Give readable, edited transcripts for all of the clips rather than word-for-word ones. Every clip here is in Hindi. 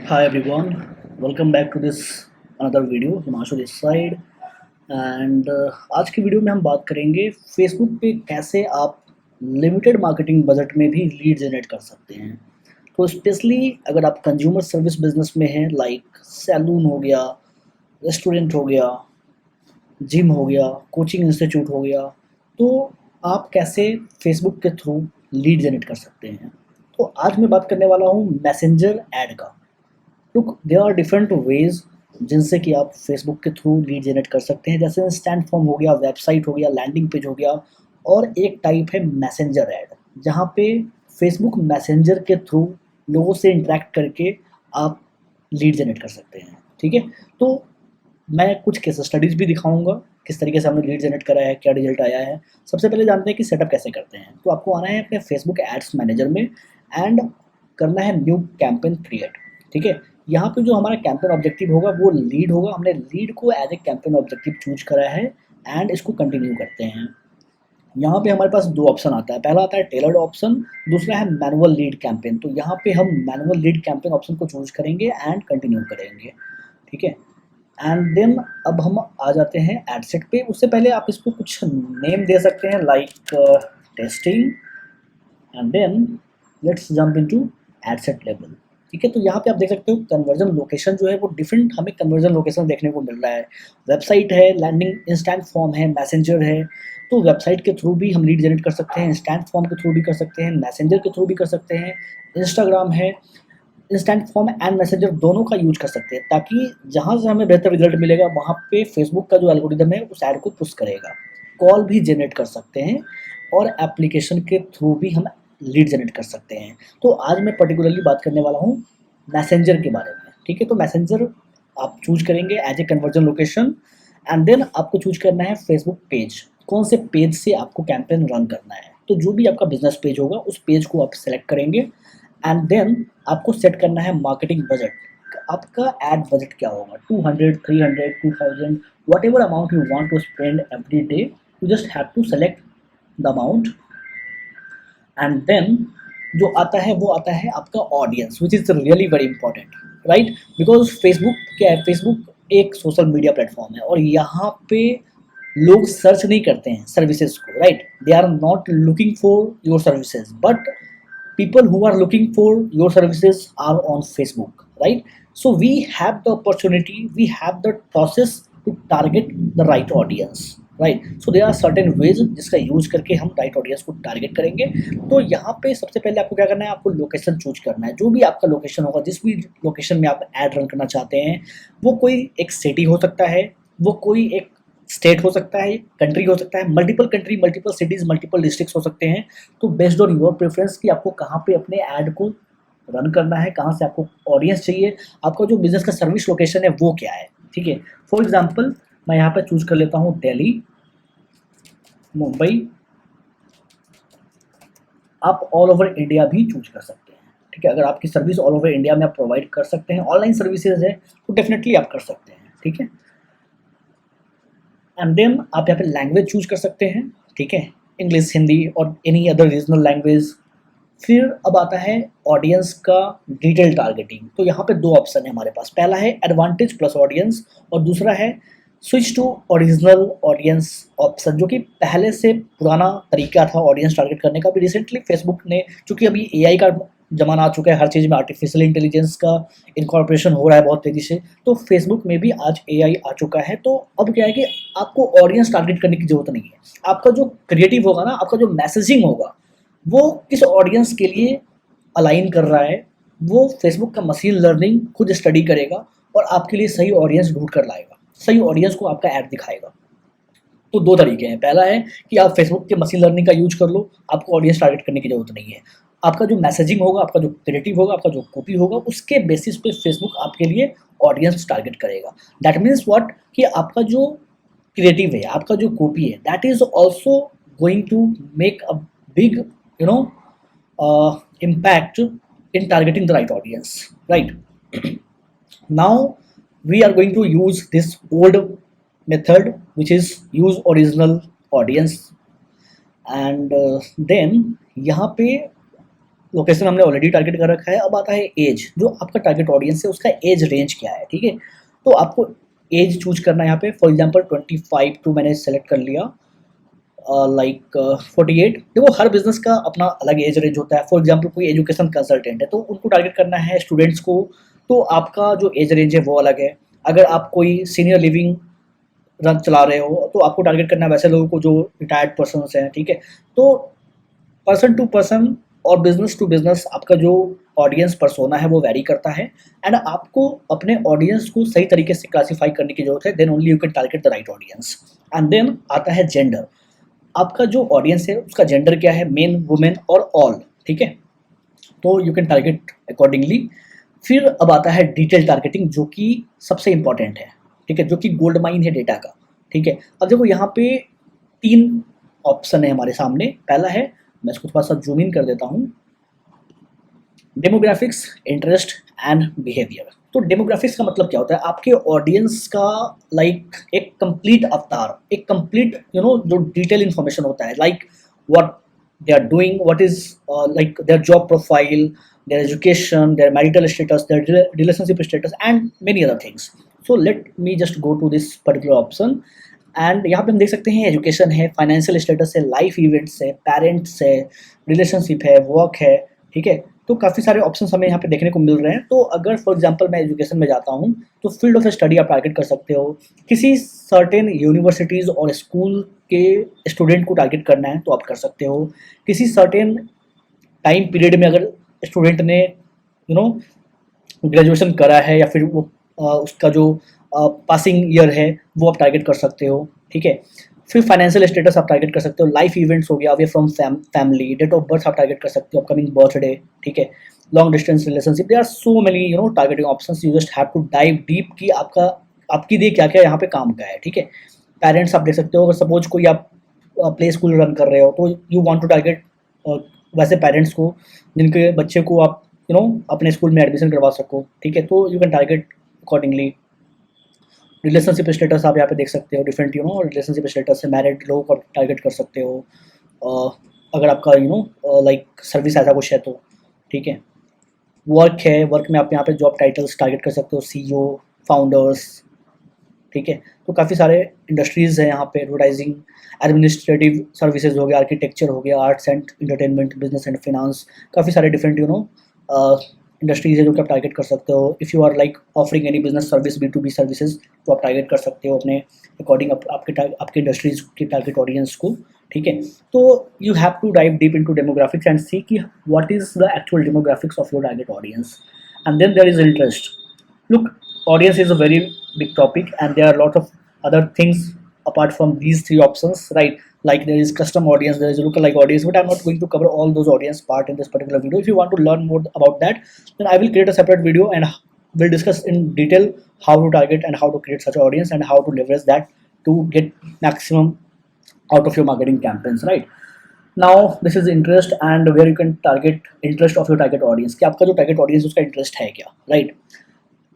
Hi everyone, welcome back to this another video. Himanshu this side and आज की वीडियो में हम बात करेंगे फेसबुक पे कैसे आप लिमिटेड मार्केटिंग बजट में भी लीड जनरेट कर सकते हैं। तो स्पेशली अगर आप कंज्यूमर सर्विस बिजनेस में हैं, लाइक सैलून हो गया, रेस्टोरेंट हो गया, जिम हो गया, कोचिंग इंस्टीट्यूट हो गया, तो आप कैसे फेसबुक के थ्रू लीड जनरेट कर सकते हैं। तो आज मैं बात करने वाला हूँ मैसेंजर ऐड का। Look, there are different ways जिनसे कि आप फेसबुक के थ्रू लीड जनरेट कर सकते हैं, जैसे इंस्टेंट फॉर्म हो गया, वेबसाइट हो गया, लैंडिंग पेज हो गया, और एक टाइप है मैसेंजर ऐड, जहाँ पे फेसबुक मैसेंजर के थ्रू लोगों से इंटरेक्ट करके आप लीड जनरेट कर सकते हैं। ठीक है, तो मैं कुछ केस स्टडीज़ भी दिखाऊंगा किस तरीके से हमने लीड जनरेट करा है, क्या रिजल्ट आया है। सबसे पहले जानते हैं कि सेटअप कैसे करते हैं। तो आपको आना है अपने फेसबुक एड्स मैनेजर में एंड करना है न्यू कैंपेन क्रिएट। ठीक है, यहाँ पे जो हमारा कैंपेन ऑब्जेक्टिव होगा वो लीड होगा। हमने लीड को as a campaign objective choose करा है एंड इसको कंटिन्यू करते हैं। यहाँ पे हमारे पास दो ऑप्शन आता है, पहला आता है टेलर्ड ऑप्शन, दूसरा है मैनुअल लीड कैंपेन। तो यहाँ पे हम मैनुअल लीड कैंपेन ऑप्शन को चूज करेंगे एंड कंटिन्यू करेंगे। ठीक है, एंड देन अब हम आ जाते हैं एडसेट पे। उससे पहले आप इसको कुछ नेम दे सकते हैं, like testing, and then let's jump into ad set level. ठीक है, तो यहाँ पे आप देख सकते हो कन्वर्जन लोकेशन जो है वो डिफरेंट हमें कन्वर्जन लोकेशन देखने को मिल रहा है। वेबसाइट है, लैंडिंग इंस्टेंट फॉर्म है, मैसेंजर है। तो वेबसाइट के थ्रू भी हम लीड जनरेट कर सकते हैं, इंस्टेंट फॉर्म के थ्रू भी कर सकते हैं, मैसेंजर के थ्रू भी कर सकते हैं, इंस्टाग्राम है, इंस्टेंट फॉर्म एंड मैसेंजर दोनों का यूज कर सकते हैं, ताकि जहाँ से हमें बेहतर रिजल्ट मिलेगा वहाँ पे फेसबुक का जो एल्गोरिदम है उस ऐड को पुश करेगा। कॉल भी जनरेट कर सकते हैं और एप्लीकेशन के थ्रू भी हम लीड जनरेट कर सकते हैं। तो आज मैं पर्टिकुलरली बात करने वाला हूँ मैसेंजर के बारे में। ठीक है, तो मैसेंजर आप चूज करेंगे as a conversion location and then आपको चूज करना है फेसबुक पेज, कौन से पेज से आपको कैंपेन रन करना है। तो जो भी आपका बिजनेस पेज होगा उस पेज को आप सेलेक्ट करेंगे एंड देन आपको सेट करना है मार्केटिंग बजट। आपका एड बजट क्या होगा, 200, 300, 2000, whatever amount you want to spend every day. You just have to select the amount and then जो आता है वो आता है आपका audience, which is really very important, right. Because Facebook क्या है, फेसबुक एक सोशल मीडिया प्लेटफॉर्म है और यहाँ पे लोग सर्च नहीं करते हैं सर्विसेज को, right. They are not looking for your services, but people who are looking for your services are on Facebook, right? So we have the opportunity, we have the process to target the right audience, right? So there are certain ways जिसका यूज करके हम राइट ऑडियंस को टारगेट करेंगे। तो यहाँ पे सबसे पहले आपको क्या करना है, आपको लोकेशन चूज करना है। जो भी आपका लोकेशन होगा, जिस भी लोकेशन में आप ऐड रन करना चाहते हैं, वो कोई एक सिटी हो सकता है, वो कोई एक स्टेट हो सकता है, कंट्री हो सकता है, multiple country, multiple cities, multiple districts हो सकते हैं। तो बेस्ड ऑन योर प्रेफरेंस कि आपको कहाँ पे अपने ऐड को रन करना है, कहाँ से आपको ऑडियंस चाहिए, आपका जो बिजनेस का सर्विस लोकेशन है वो क्या है। ठीक है, फॉर एग्जांपल मैं यहाँ पे चूज कर लेता हूँ दिल्ली, मुंबई। आप ऑल ओवर इंडिया भी चूज कर सकते हैं। ठीक है, अगर आपकी सर्विस ऑल ओवर इंडिया में आप प्रोवाइड कर सकते हैं, ऑनलाइन सर्विसेज है, तो डेफिनेटली आप कर सकते हैं। ठीक है, एंड देन आप यहाँ पे लैंग्वेज चूज कर सकते हैं। ठीक है, इंग्लिश, हिंदी और एनी अदर रीजनल लैंग्वेज। फिर अब आता है ऑडियंस का डिटेल टारगेटिंग। तो यहाँ पे दो ऑप्शन है हमारे पास, पहला है एडवांटेज प्लस ऑडियंस और दूसरा है switch to original audience option, जो कि पहले से पुराना तरीका था ऑडियंस टारगेट करने का। भी रिसेंटली फेसबुक ने, चूंकि अभी एआई का जमाना आ चुका है, हर चीज़ में आर्टिफिशियल इंटेलिजेंस का इनकॉर्पोरेशन हो रहा है बहुत तेज़ी से, तो फेसबुक में भी आज एआई आ चुका है। तो अब क्या है कि आपको ऑडियंस टारगेट करने की जरूरत नहीं है। आपका जो क्रिएटिव होगा ना, आपका जो मैसेजिंग होगा, वो किस ऑडियंस के लिए अलाइन कर रहा है, वो फेसबुक का मशीन लर्निंग खुद स्टडी करेगा और आपके लिए सही ऑडियंस ढूंढ कर लाएगा, सही ऑडियंस को आपका ऐड दिखाएगा। तो दो तरीके हैं, पहला है कि आप फेसबुक के मशीन लर्निंग का यूज कर लो, आपको ऑडियंस टारगेट करने की जरूरत नहीं है। आपका जो मैसेजिंग होगा, आपका जो क्रिएटिव होगा, आपका जो कॉपी होगा, उसके बेसिस पे फेसबुक आपके लिए ऑडियंस टारगेट करेगा। दैट मीन्स व्हाट, कि आपका जो क्रिएटिव है, आपका जो कॉपी है, that is also going to make a big you know impact in targeting the right audience, right? Now we are going to use this old method, which is use original audience, and then यहाँ पे लोकेशन हमने ऑलरेडी टारगेट कर रखा है। अब आता है एज, जो आपका टारगेट ऑडियंस है उसका एज रेंज क्या है, ठीक है। तो आपको एज चूज करना है यहाँ पे। फॉर एग्जांपल 25 टू मैंने सेलेक्ट कर लिया, लाइक 48। देखो हर बिजनेस का अपना अलग एज रेंज होता है। फॉर एग्जांपल कोई एजुकेशन कंसल्टेंट है तो उनको टारगेट करना है स्टूडेंट्स को, तो आपका जो एज रेंज है वो अलग है। अगर आप कोई सीनियर लिविंग रन चला रहे हो तो आपको टारगेट करना है वैसे लोगों को जो रिटायर्ड पर्सन हैं, ठीक है। तो पर्सन टू पर्सन और बिजनेस टू बिजनेस आपका जो ऑडियंस पर्सोना है वो वैरी करता है। एंड आपको अपने ऑडियंस को सही तरीके से क्लासीफाई करने की जरूरत है, then only you can target the right audience. And then आता है जेंडर। आपका जो ऑडियंस है उसका जेंडर क्या है, मेन, वुमेन और ऑल, ठीक है। तो यू कैन टारगेट अकॉर्डिंगली। फिर अब आता है डिटेल टारगेटिंग, जो कि सबसे इंपॉर्टेंट है, ठीक है, जो कि गोल्ड माइन है डेटा का, ठीक है। अब देखो यहाँ पे 3 ऑप्शन है हमारे सामने। पहला है, मैं इसको थोड़ा सा जूम इन कर देता हूँ, डेमोग्राफिक्स, इंटरेस्ट एंड बिहेवियर। तो डेमोग्राफिक्स का मतलब क्या होता है, आपके ऑडियंस का लाइक एक कंप्लीट अवतार, एक कंप्लीट जो डिटेल इन्फॉर्मेशन होता है, like what they are doing, what is like their job profile, their education, their marital status, their relationship status, and many other things. So let me just go to this particular option. And यहाँ पे हम देख सकते हैं एजुकेशन है, फाइनेंशियल स्टेटस है, लाइफ इवेंट्स है, पेरेंट्स है, रिलेशनशिप है, वर्क है, ठीक है। तो काफ़ी सारे ऑप्शंस हमें यहाँ पे देखने को मिल रहे हैं। तो अगर फॉर एग्जांपल मैं एजुकेशन में जाता हूँ तो फील्ड ऑफ स्टडी आप टारगेट कर सकते हो। किसी सर्टेन यूनिवर्सिटीज़ और स्कूल के स्टूडेंट को टारगेट करना है तो आप कर सकते हो। किसी सर्टेन टाइम पीरियड में अगर स्टूडेंट ने ग्रेजुएशन करा है या फिर वो उसका जो पासिंग ईयर है वो आप टारगेट कर सकते हो, ठीक है। फिर फाइनेंशियल स्टेटस आप टारगेट कर सकते हो, लाइफ इवेंट्स हो गया, away from family, date of birth आप टारगेट कर सकते हो, अपकमिंग बर्थडे, ठीक है, long distance relationship. There are so many targeting options, you just have to dive deep कि आपकी लिए क्या क्या यहाँ पे काम का है, ठीक है। पेरेंट्स आप देख सकते हो, अगर सपोज कोई आप प्ले स्कूल रन कर रहे हो तो यू वांट टू टारगेट वैसे पेरेंट्स को जिनके बच्चे को आप अपने स्कूल में एडमिशन करवा सको, ठीक है। तो you can target accordingly. Relationship status आप यहाँ पे देख सकते हो, डिफरेंट रिलेशनशिप स्टेटस से मैरिड लोगों को टारगेट कर सकते हो, अगर आपका लाइक सर्विस ऐसा कुछ है तो, ठीक है। वर्क है, वर्क में आप यहाँ पे जॉब टाइटल्स टारगेट कर सकते हो, CEO, फाउंडर्स, ठीक है। तो काफ़ी सारे इंडस्ट्रीज़ हैं यहाँ पे, एडवर्टाइजिंग, एडमिनिस्ट्रेटिव सर्विसेज हो गया, आर्किटेक्चर हो गया, arts and entertainment, business and finance, काफ़ी सारे डिफरेंट इंडस्ट्रीज है जो कि आप टारगेट कर सकते हो। If you are like offering any business service, B2B services, तो आप टारगेट कर सकते हो अपने अकॉर्डिंग आपके इंडस्ट्रीज के टारगेट ऑडियंस को, ठीक है। तो you have to dive deep into demographics and see कि what is the actual demographics of your target audience. And then there is interest. Look, audience is a very big topic, and there are a lot of other things apart from these 3 options, right? Like there is custom audience, there is lookalike audience, but I'm not going to cover all those audience part in this particular video. If you want to learn more about that, then I will create a separate video and we'll discuss in detail how to target and how to create such audience and how to leverage that to get maximum out of your marketing campaigns, right? Now this is interest and where you can target interest of your target audience, कि आपका जो target audience उसका interest है क्या, right?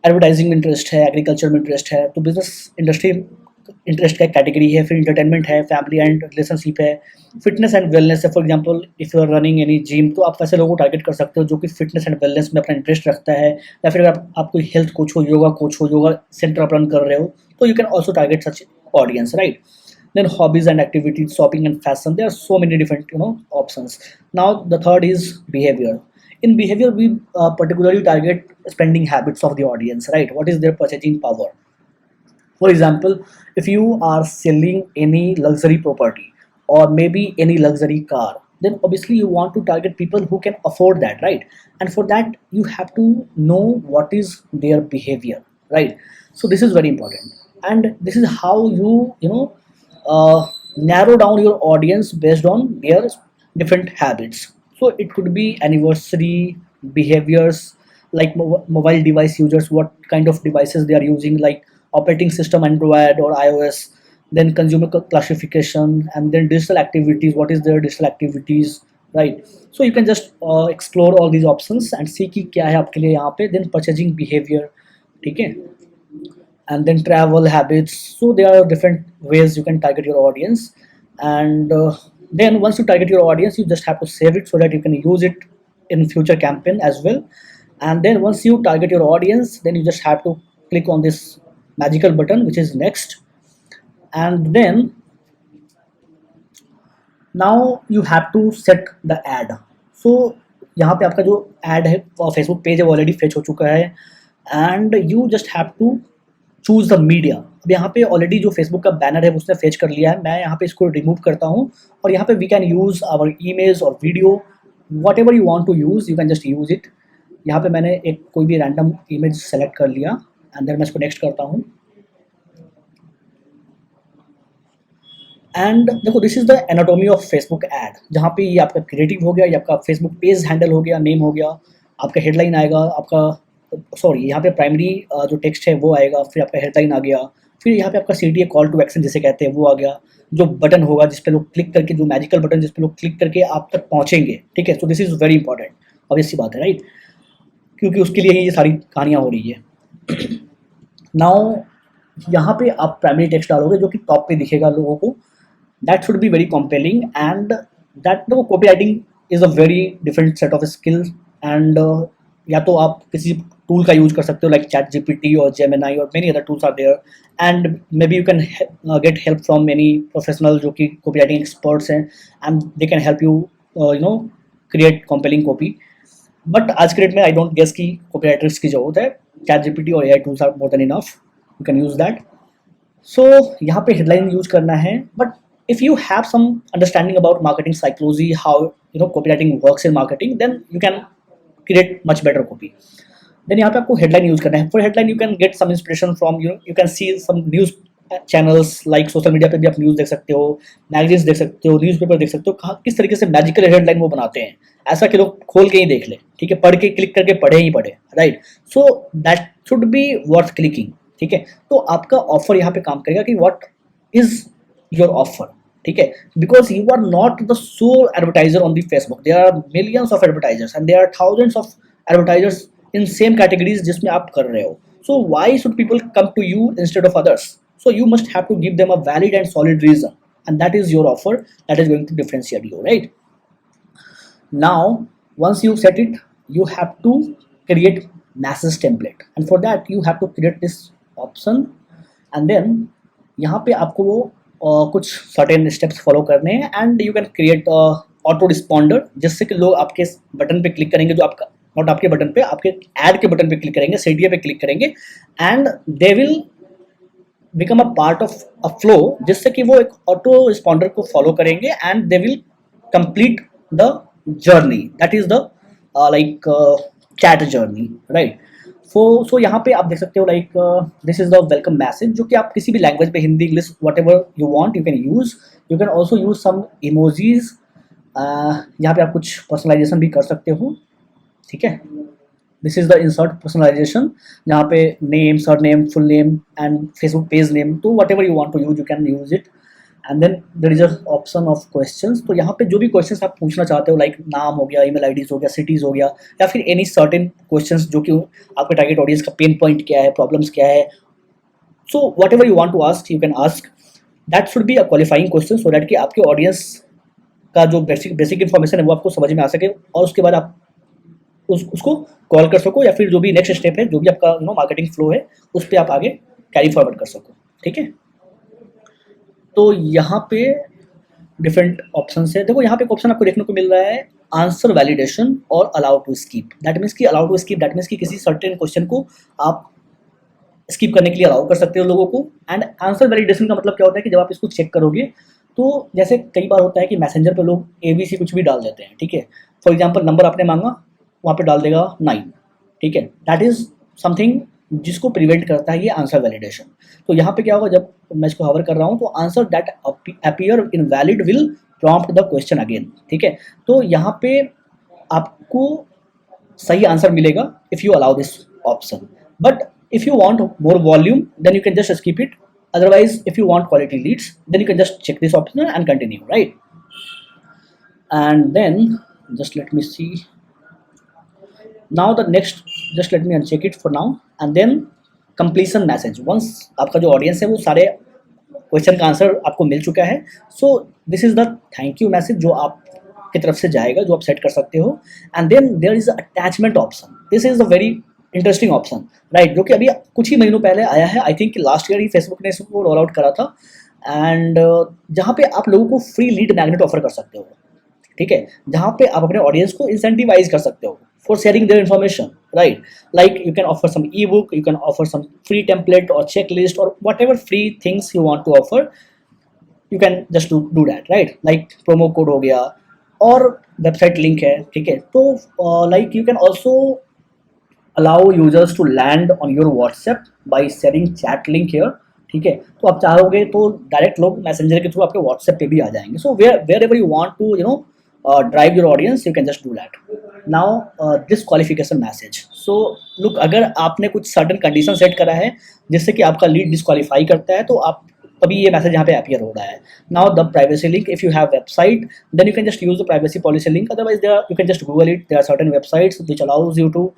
एडवर्टाइजिंग में इंटरेस्ट है, एग्रीकल्चर में इंटरेस्ट है, तो बिजनेस इंडस्ट्री इंटरेस्ट का एक कैटेगरी है। फिर इंटरटेनमेंट है, फैमिली एंड रिलेशनशिप है, फिटनेस एंड वेलनेस है। For example if you are running any gym, तो आप वैसे लोगों को टारगेट कर सकते हो जो कि फिटनेस एंड वेलनेस में अपना इंटरेस्ट रखता है। या फिर अगर आप कोई हेल्थ कोच हो, योगा सेंटर आप रन कर रहे हो, तो you can also target such audience, right? Then hobbies and activities, shopping and fashion. There are so many different options. Now the third is behavior. In behavior, we particularly target spending habits of the audience, right? What is their purchasing power? For example, if you are selling any luxury property or maybe any luxury car, then obviously you want to target people who can afford that, right? And for that you have to know what is their behavior, right? So this is very important, and this is how narrow down your audience based on their different habits. So it could be anniversary behaviors, like mobile device users, what kind of devices they are using, like operating system Android or iOS. Then consumer classification, and then digital activities, what is their digital activities, right? So you can just explore all these options and see कि क्या है आपके लिए यहाँ पे. Then purchasing behavior, ठीक है, and then travel habits. So there are different ways you can target your audience. And then once you target your audience, you just have to save it so that you can use it in future campaign as well. And then once you target your audience, then you just have to click on this magical button which is next, and then now you have to set the ad. So यहाँ पे आपका जो ad है फेसबुक पेज है वो ऑलरेडी फेच हो चुका है, and you just have to choose the media. अब यहाँ पे ऑलरेडी जो फेसबुक का बैनर है उसने फेच कर लिया है, मैं यहाँ पे इसको रिमूव करता हूँ, और यहाँ पे we can use our image और video, whatever you want to use you can just use it. यहाँ पे मैंने एक कोई भी रैंडम इमेज सेलेक्ट कर लिया, एंड देन मैं इसको नेक्स्ट करता हूँ। एंड देखो this is the anatomy of Facebook ad, जहाँ पे ये आपका क्रिएटिव हो गया, ये आपका फेसबुक पेज हैंडल हो गया, नेम हो गया, आपका हेडलाइन आएगा, आपका सॉरी यहाँ पे प्राइमरी जो टेक्स्ट है वो आएगा, फिर आपका हेडलाइन आ गया, फिर यहाँ पे आपका CTA कॉल टू एक्शन जिसे कहते हैं वो आ गया, जो बटन होगा जिस पे लोग क्लिक करके, जो मैजिकल बटन जिस पे लोग क्लिक करके आप तक पहुँचेंगे, ठीक है। So this is very important, obvious सी बात है राइट, क्योंकि उसके लिए ही ये सारी कहानियाँ हो रही है। नाउ यहाँ पे आप प्राइमरी टेक्स्ट डालोगे जो कि टॉप पे दिखेगा लोगों को, that should be very compelling, and that no copywriting is a very different set of skills, and या तो आप किसी टूल का यूज कर सकते हो लाइक ChatGPT और Gemini और many other tools are there, and maybe you can get help from many professional जो कि copywriting experts हैं, and they can help you you know create compelling copy. But आज के डेट में I don't guess कि copywriters की ज़रूरत है, ChatGPT और AI tools are more than enough, you can use that. So यहाँ पे headline यूज करना है, but if you have some understanding about marketing psychology, how copywriting works in marketing, then you can create much better copy. Then यहाँ पे आपको headline use करना है. For headline you can get some inspiration from you can see some news channels like social media पे भी आप news देख सकते हो, magazines देख सकते हो, newspaper देख सकते हो, कहाँ किस तरीके से magical headline वो बनाते हैं, ऐसा कि लोग खोल के ही देख ले, ठीक है, पढ़ के क्लिक करके पढ़े ही पढ़े, right. So that should be worth clicking, ठीक है। तो आपका ऑफर यहाँ पे काम करेगा कि what is your offer, ठीक है, because you are not the sole advertiser on the Facebook, there are millions of advertisers and there are thousands of advertisers in same categories जिसमें आप कर रहे हो। So why should people come to you instead of others? So you must have to give them a valid and solid reason, and that is your offer that is going to differentiate you, right. Now once you set it, you have to create message template, and for that you have to create this option, and then यहाँ पे आपको वो कुछ सर्टेन स्टेप्स फॉलो करने हैं, and you can create auto responder, जिससे कि लोग आपके बटन पे क्लिक करेंगे, जो आपका नॉट आपके बटन पे, आपके ऐड के बटन पे क्लिक करेंगे, CTA पे क्लिक करेंगे, and they will become a part of a flow, जिससे कि वो एक ऑटो रिस्पॉन्डर को फॉलो करेंगे, and they will complete the journey, that is the like chat journey, right. So यहाँ पे आप देख सकते हो like this is the welcome message, जो कि आप किसी भी लैंग्वेज पे, Hindi, English, whatever you want you can use. You can also use some emojis, यहाँ पे आप कुछ पर्सनलाइजेशन भी कर सकते हो, ठीक है। This is the insert personalization, जहाँ पे name, surname, full name and Facebook page name, तो whatever you want to use you can use it. And then there is a option of questions, तो यहाँ पे जो भी क्वेश्चंस आप पूछना चाहते हो, लाइक नाम हो गया, ईमेल आईडीज हो गया, सिटीज़ हो गया, या फिर एनी सर्टेन क्वेश्चंस जो कि आपके टारगेट ऑडियंस का पेन पॉइंट क्या है, प्रॉब्लम्स क्या है, so whatever you want to ask you can ask. That should be a qualifying question, so that कि आपके ऑडियंस का जो बेसिक इन्फॉर्मेशन है वो आपको समझ में आ सके, और उसके बाद आप उसको कॉल कर सको, या फिर जो भी नेक्स्ट स्टेप है, जो भी आपका मार्केटिंग फ्लो है, उस पर आप आगे कैरी फॉरवर्ड कर सको, ठीक है। तो यहाँ पे डिफरेंट ऑप्शन है, देखो यहाँ पे एक ऑप्शन आपको देखने को मिल रहा है आंसर वैलिडेशन और allow to skip. That means कि allow to skip, that means कि किसी सर्टेन क्वेश्चन को आप स्किप करने के लिए अलाउ कर सकते हो लोगों को। एंड आंसर वैलिडेशन का मतलब क्या होता है कि जब आप इसको चेक करोगे, तो जैसे कई बार होता है कि मैसेंजर पे लोग ABC कुछ भी डाल देते हैं, ठीक है। फॉर एग्जाम्पल नंबर आपने मांगा, वहाँ पे डाल देगा 9, ठीक है। दैट इज समथिंग जिसको प्रिवेंट करता है ये आंसर वैलिडेशन। तो यहाँ पे क्या होगा, जब मैं इसको हवर कर रहा हूँ, तो answer that appear invalid will prompt the question again, ठीक है। तो यहाँ पे आपको सही आंसर मिलेगा if you allow this option, but if you want more volume then you can just skip it, otherwise if you want quality leads then you can just check this option and continue, right? And then just let me see, now the next, just let me uncheck it for now, and then completion message। once आपका जो ऑडियंस है वो सारे क्वेश्चन का आंसर आपको मिल चुका है, so this is the thank you message जो आप की तरफ से जाएगा जो आप सेट कर सकते हो। And then there is attachment option, this is a very interesting option, right, जो कि अभी कुछ ही महीनों पहले आया है। आई थिंक लास्ट ईयर ही फेसबुक ने इसको रोल आउट करा था। एंड जहाँ पे आप लोगों को फ्री लीड मैग्नेट ऑफर कर सकते हो, ठीक है, जहाँ पे आप अपने ऑडियंस को इंसेंटिवाइज कर सकते हो for sharing their information, right, like you can offer some ebook, you can offer some free template और चेक लिस्ट और whatever free things you want to offer, you can just do that, right, like promo code हो गया और वेबसाइट लिंक है, ठीक है। तो like you can also allow users to land on your WhatsApp by sharing chat link here, ठीक है। तो आप चाहोगे तो डायरेक्ट लोग मैसेंजर के थ्रू आपके व्हाट्सएप पे भी आ जाएंगे। So wherever you want to drive your audience, you can just do that. Now this qualification message, so look, अगर आपने कुछ सर्टन कंडीशन सेट करा है जिससे कि आपका लीड डिस्क्वालीफाई करता है, तो आप तभी ये मैसेज यहाँ पे अपीयर हो रहा है। Now the privacy link, if you have website then you can just use the privacy policy link, otherwise you can just Google it, there are certain websites which allows you to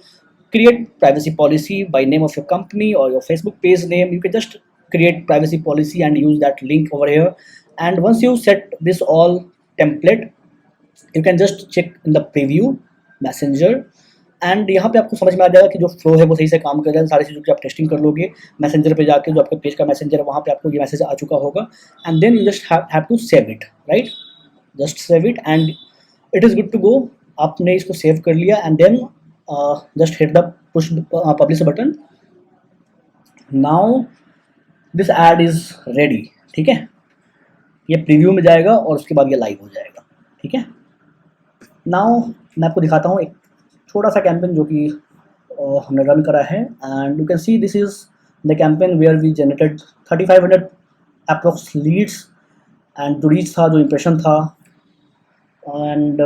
create privacy policy by name of your company or your Facebook page name. You can just create privacy policy and use that link over here. And once you set this all template, you can just check in the preview messenger, and यहाँ पे आपको समझ में आ जाएगा कि जो फ्लो है वो सही से काम कर रहा है। सारी चीज़ों की आप टेस्टिंग कर लोगे। मैसेंजर पे जाके जो आपके पेज का मैसेंजर है वहाँ पे आपको ये मैसेज आ चुका होगा, and then you just have to save it, right, just save it and it is good to go. आपने इसको सेव कर लिया and then just hit the push publish button. Now this ad is ready, ठीक है, ये प्रीव्यू में जाएगा और उसके बाद ये लाइव हो जाएगा, ठीक है। नाउ मैं आपको दिखाता हूँ एक छोटा सा कैंपेन जो कि हमने रन करा है, and you can see this is the campaign where we generated 3500 approx leads, and जो रीच था, जो इम्प्रेशन था, एंड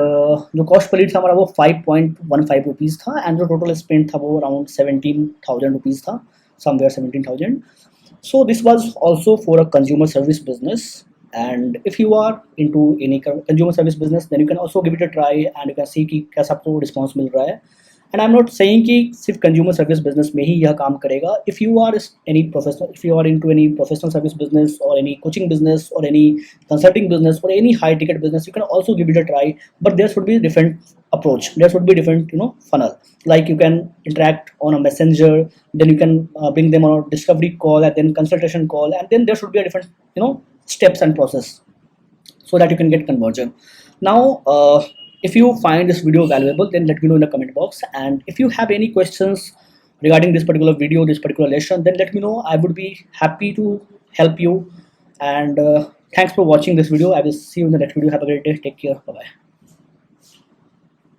जो कॉस्ट पर लीड था हमारा वो 5.15 रुपीज़ था, एंड जो टोटल स्पेंड था वो अराउंड 17,000 रुपीज़ था, somewhere 17,000। So this was also for a consumer service business, and if you are into any consumer service business then you can also give it a try and you can see कि कैसा आपको रिस्पॉन्स मिल रहा है। And I am not saying कि सिर्फ कंज्यूमर सर्विस बिजनेस में ही यह काम करेगा। If you are any professional, if you are into any professional service business और एनी कोचिंग बिजनेस और any consulting business or any high ticket business, you can also give it a try, but there should be different approach, there should be different funnel, like you can interact on a messenger, then you can bring them on a discovery call and then consultation call, and then there should be a different steps and process so that you can get conversion. Now if you find this video valuable, then let me know in the comment box, and if you have any questions regarding this particular video, this particular lesson, then let me know. I would be happy to help you, and thanks for watching this video. I will see you in the next video. Have a great day. Take care. Bye bye.